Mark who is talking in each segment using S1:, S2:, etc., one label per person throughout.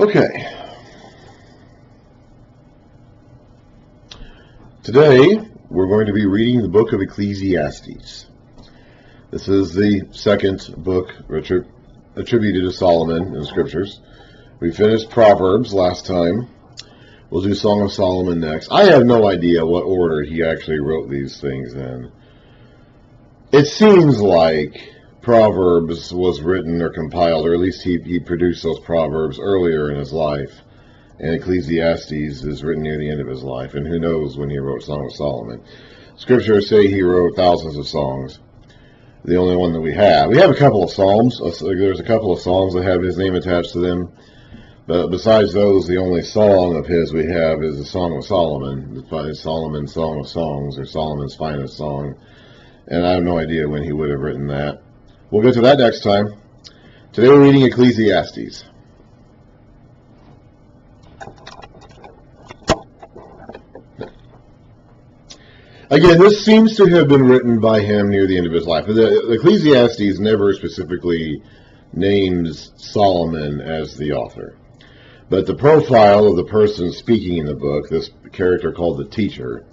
S1: Okay. Today, we're going to be reading the book of Ecclesiastes. This is the second book attributed to Solomon in the Scriptures. We finished Proverbs last time. We'll do Song of Solomon next. I have no idea what order he actually wrote these things in. It seems like Proverbs was written or compiled, or at least he produced those Proverbs earlier in his life. And Ecclesiastes is written near the end of his life, and who knows when he wrote Song of Solomon. Scriptures say he wrote thousands of songs. The only one that we have a couple of psalms. There's a couple of songs that have his name attached to them. But besides those, the only song of his we have is the Song of Solomon, Solomon's Song of Songs, or Solomon's Finest Song. And I have no idea when he would have written that. We'll get to that next time. Today we're reading Ecclesiastes. Again, this seems to have been written by him near the end of his life. The Ecclesiastes never specifically names Solomon as the author. But the profile of the person speaking in the book, this character called the teacher,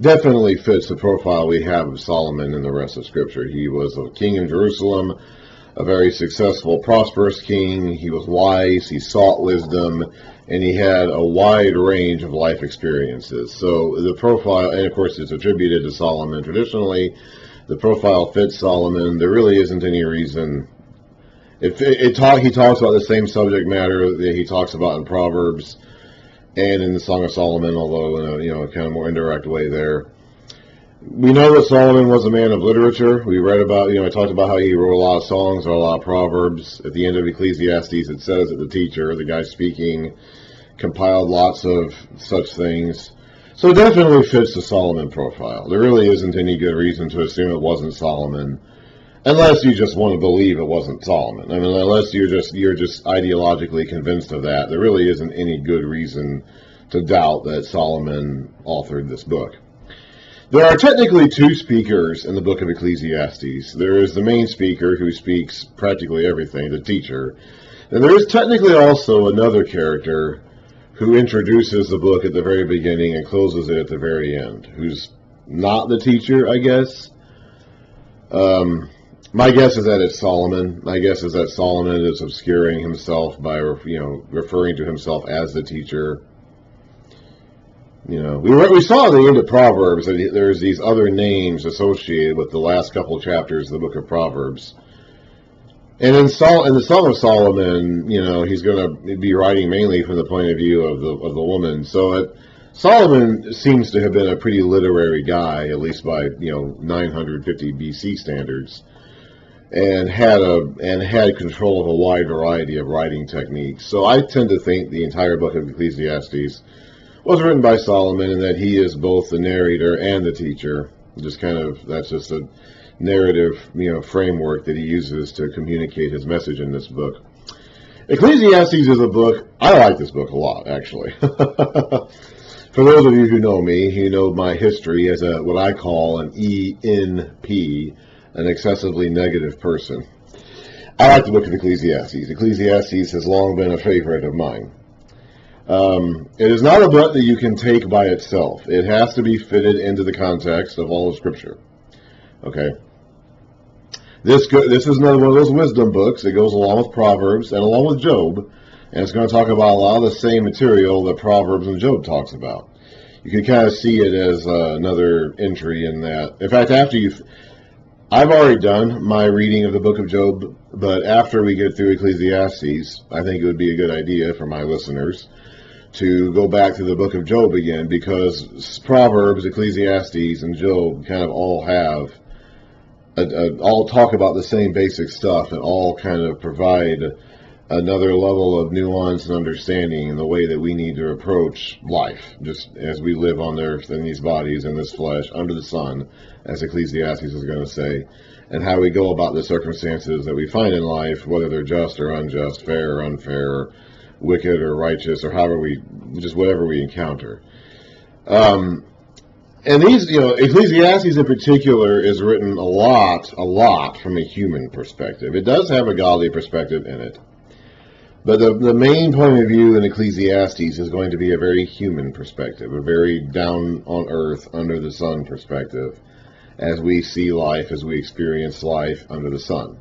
S1: definitely fits the profile we have of Solomon in the rest of Scripture. He was a king in Jerusalem, a very successful, prosperous king. He was wise, he sought wisdom, and he had a wide range of life experiences. So the profile, and of course it's attributed to Solomon traditionally, the profile fits Solomon. There really isn't any reason. He talks about the same subject matter that he talks about in Proverbs and in the Song of Solomon, although in a kind of more indirect way there. We know that Solomon was a man of literature. We read about, I talked about how he wrote a lot of songs or a lot of Proverbs. At the end of Ecclesiastes, it says that the teacher, the guy speaking, compiled lots of such things. So it definitely fits the Solomon profile. There really isn't any good reason to assume it wasn't Solomon, unless you just want to believe it wasn't Solomon. I mean, unless you're just ideologically convinced of that, there really isn't any good reason to doubt that Solomon authored this book. There are technically two speakers in the book of Ecclesiastes. There is the main speaker who speaks practically everything, the teacher. And there is technically also another character who introduces the book at the very beginning and closes it at the very end, who's not the teacher, I guess. My guess is that it's Solomon. My guess is that Solomon is obscuring himself by, referring to himself as the teacher. We saw at the end of Proverbs that there's these other names associated with the last couple chapters of the book of Proverbs. And in the Song of Solomon, he's going to be writing mainly from the point of view of the woman. So Solomon seems to have been a pretty literary guy, at least by 950 BC standards. And had control of a wide variety of writing techniques. So I tend to think the entire book of Ecclesiastes was written by Solomon, and that he is both the narrator and the teacher. That's just a narrative, framework that he uses to communicate his message in this book. Ecclesiastes is a book, I like this book a lot, actually. For those of you who know me, you know my history as what I call an ENP, an excessively negative person. I like the book of Ecclesiastes. Ecclesiastes has long been a favorite of mine. It is not a book that you can take by itself. It has to be fitted into the context of all of Scripture. Okay? This is another one of those wisdom books. It goes along with Proverbs and along with Job, and it's going to talk about a lot of the same material that Proverbs and Job talks about. You can kind of see it as another entry in that. In fact, I've already done my reading of the book of Job, but after we get through Ecclesiastes, I think it would be a good idea for my listeners to go back to the book of Job again, because Proverbs, Ecclesiastes, and Job kind of all have, all talk about the same basic stuff and all kind of provide another level of nuance and understanding in the way that we need to approach life, just as we live on earth in these bodies, in this flesh, under the sun, as Ecclesiastes is going to say, and how we go about the circumstances that we find in life, whether they're just or unjust, fair or unfair, wicked or righteous, or whatever we encounter. And these, Ecclesiastes in particular is written a lot from a human perspective. It does have a godly perspective in it. But the main point of view in Ecclesiastes is going to be a very human perspective, a very down on earth, under the sun perspective, as we see life, as we experience life under the sun.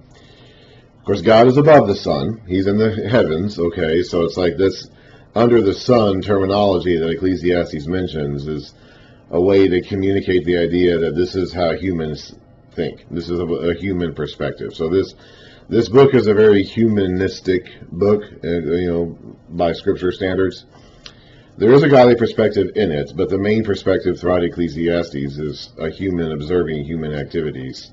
S1: Of course, God is above the sun. He's in the heavens, okay? So it's like this under the sun terminology that Ecclesiastes mentions is a way to communicate the idea that this is how humans think. This is a human perspective. So this book is a very humanistic book, by Scripture standards. There is a godly perspective in it, but the main perspective throughout Ecclesiastes is a human observing human activities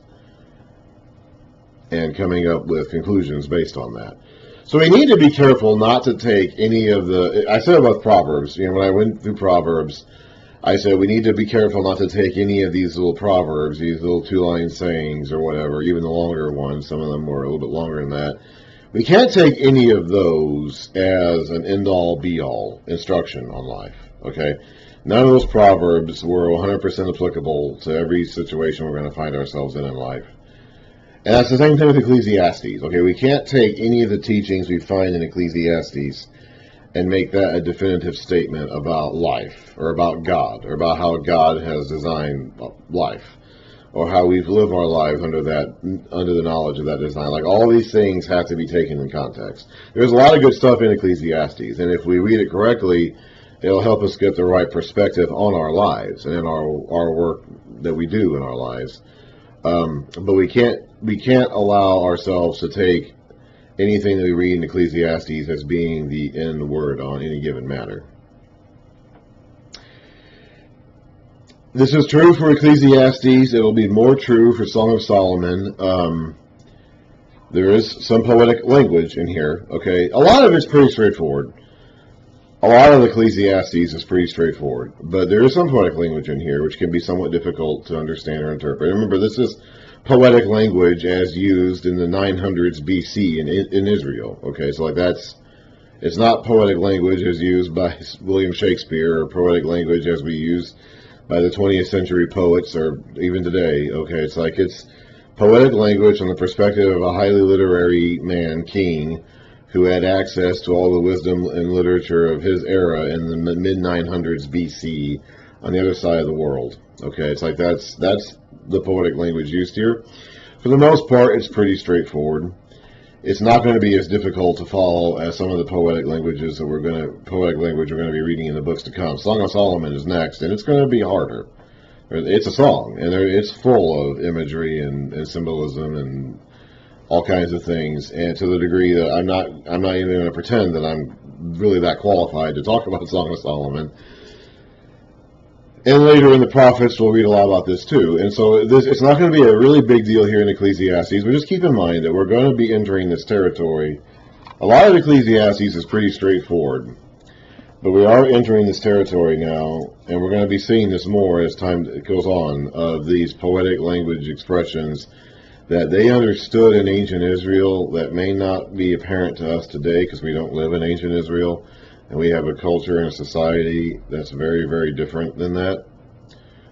S1: and coming up with conclusions based on that. So we need to be careful not to take any of I said about Proverbs, when I went through Proverbs, I said we need to be careful not to take any of these little proverbs, these little two-line sayings or whatever, even the longer ones. Some of them were a little bit longer than that. We can't take any of those as an end-all, be-all instruction on life, okay? None of those proverbs were 100% applicable to every situation we're going to find ourselves in life. And that's the same thing with Ecclesiastes, okay? We can't take any of the teachings we find in Ecclesiastes and make that a definitive statement about life, or about God, or about how God has designed life, or how we've lived our lives under the knowledge of that design. Like, all these things have to be taken in context. There's a lot of good stuff in Ecclesiastes, and if we read it correctly, it'll help us get the right perspective on our lives and in our work that we do in our lives. But we can't allow ourselves to take anything that we read in Ecclesiastes as being the end word on any given matter. This is true for Ecclesiastes. It will be more true for Song of Solomon. There is some poetic language in here. Okay, a lot of it's pretty straightforward. A lot of Ecclesiastes is pretty straightforward, but there is some poetic language in here which can be somewhat difficult to understand or interpret. Remember, this is poetic language as used in the 900s BC in Israel. Okay, so it's not poetic language as used by William Shakespeare, or poetic language as we use by the 20th century poets, or even today. Okay, it's poetic language from the perspective of a highly literary man, king, who had access to all the wisdom and literature of his era in the mid-900s BC on the other side of the world. Okay, it's like that's the poetic language used here. For the most part, it's pretty straightforward. It's not going to be as difficult to follow as some of the poetic language we're going to be reading in the books to come. Song of Solomon is next, and it's going to be harder. It's a song, and it's full of imagery and symbolism and all kinds of things. And to the degree that I'm not even going to pretend that I'm really that qualified to talk about Song of Solomon. And later in the prophets, we'll read a lot about this too. And so it's not going to be a really big deal here in Ecclesiastes, but just keep in mind that we're going to be entering this territory. A lot of Ecclesiastes is pretty straightforward, but we are entering this territory now, and we're going to be seeing this more as time goes on, of these poetic language expressions that they understood in ancient Israel that may not be apparent to us today because we don't live in ancient Israel. And we have a culture and a society that's very, very different than that.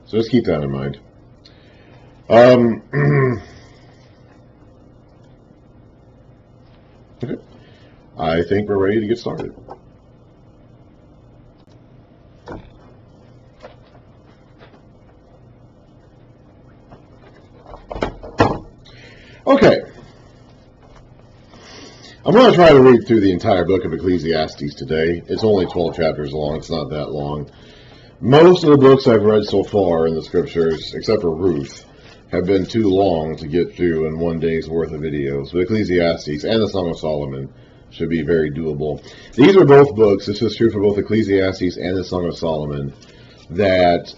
S1: So just keep that in mind. Okay. I think we're ready to get started. Okay. I'm going to try to read through the entire book of Ecclesiastes today. It's only 12 chapters long. It's not that long. Most of the books I've read so far in the scriptures, except for Ruth, have been too long to get through in one day's worth of videos. But Ecclesiastes and the Song of Solomon should be very doable. These are both books, this is true for both Ecclesiastes and the Song of Solomon, that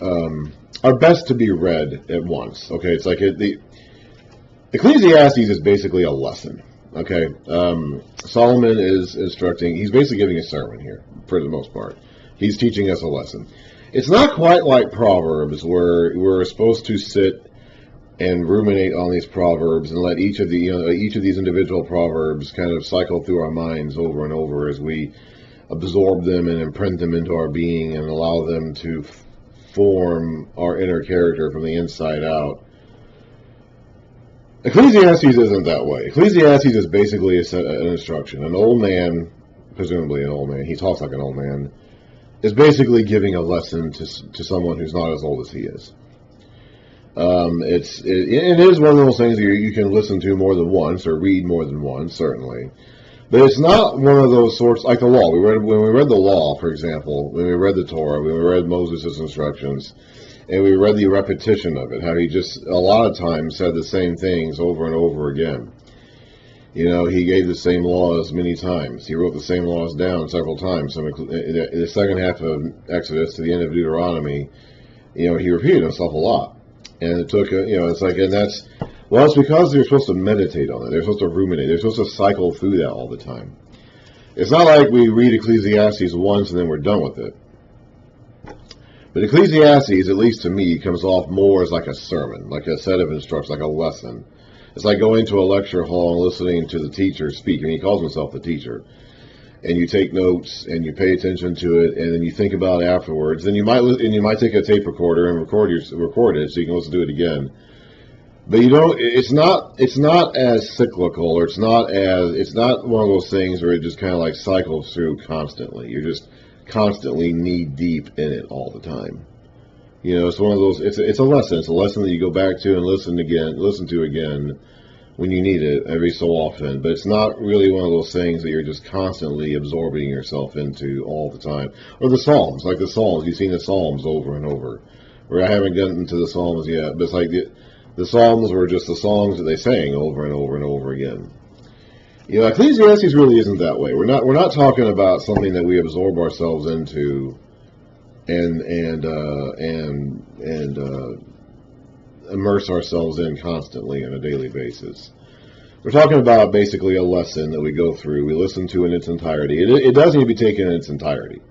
S1: are best to be read at once. Okay, it's like Ecclesiastes is basically a lesson. Okay, Solomon is instructing, he's basically giving a sermon here, for the most part. He's teaching us a lesson. It's not quite like Proverbs, where we're supposed to sit and ruminate on these proverbs and let each of these individual proverbs kind of cycle through our minds over and over as we absorb them and imprint them into our being and allow them to form our inner character from the inside out. Ecclesiastes isn't that way. Ecclesiastes is basically an instruction. An old man presumably an old man, he talks like an old man, is basically giving a lesson to someone who's not as old as he is. It is one of those things that you can listen to more than once or read more than once, certainly. But it's not one of those sorts, like the law. When we read the law, for example, when we read the Torah, when we read Moses' instructions, and we read the repetition of it, how he just a lot of times said the same things over and over again. You know, he gave the same laws many times. He wrote the same laws down several times. So in the second half of Exodus to the end of Deuteronomy, you know, he repeated himself a lot. And it took, it's like, and that's, well, it's because they're supposed to meditate on it. They're supposed to ruminate. They're supposed to cycle through that all the time. It's not like we read Ecclesiastes once and then we're done with it. But Ecclesiastes, at least to me, comes off more as like a sermon, like a set of instructions, like a lesson. It's like going to a lecture hall and listening to the teacher speak. I mean, he calls himself the teacher. And you take notes and you pay attention to it, and then you think about it afterwards. Then you might take a tape recorder and record it so you can listen to it again. But you don't. It's not as cyclical, or it's not one of those things where it just kind of like cycles through constantly. You're just constantly knee deep in it all the time. You know, it's one of those. It's a lesson. It's a lesson that you go back to and listen to again when you need it every so often. But it's not really one of those things that you're just constantly absorbing yourself into all the time. Or the Psalms, like the Psalms. You've seen the Psalms over and over. Where I haven't gotten to the Psalms yet, but it's like the Psalms were just the songs that they sang over and over and over again. You know, Ecclesiastes really isn't that way. We're not talking about something that we absorb ourselves into and immerse ourselves in constantly on a daily basis. We're talking about basically a lesson that we go through. We listen to in its entirety. It does need to be taken in its entirety.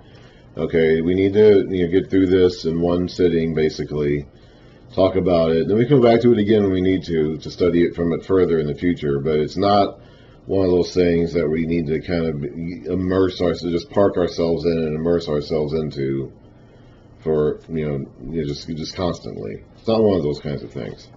S1: Okay, we need to get through this in one sitting, basically. Talk about it. Then we come back to it again when we need to study it from it further in the future. But it's not one of those things that we need to kind of immerse ourselves, just park ourselves in and immerse ourselves into for just constantly. It's not one of those kinds of things.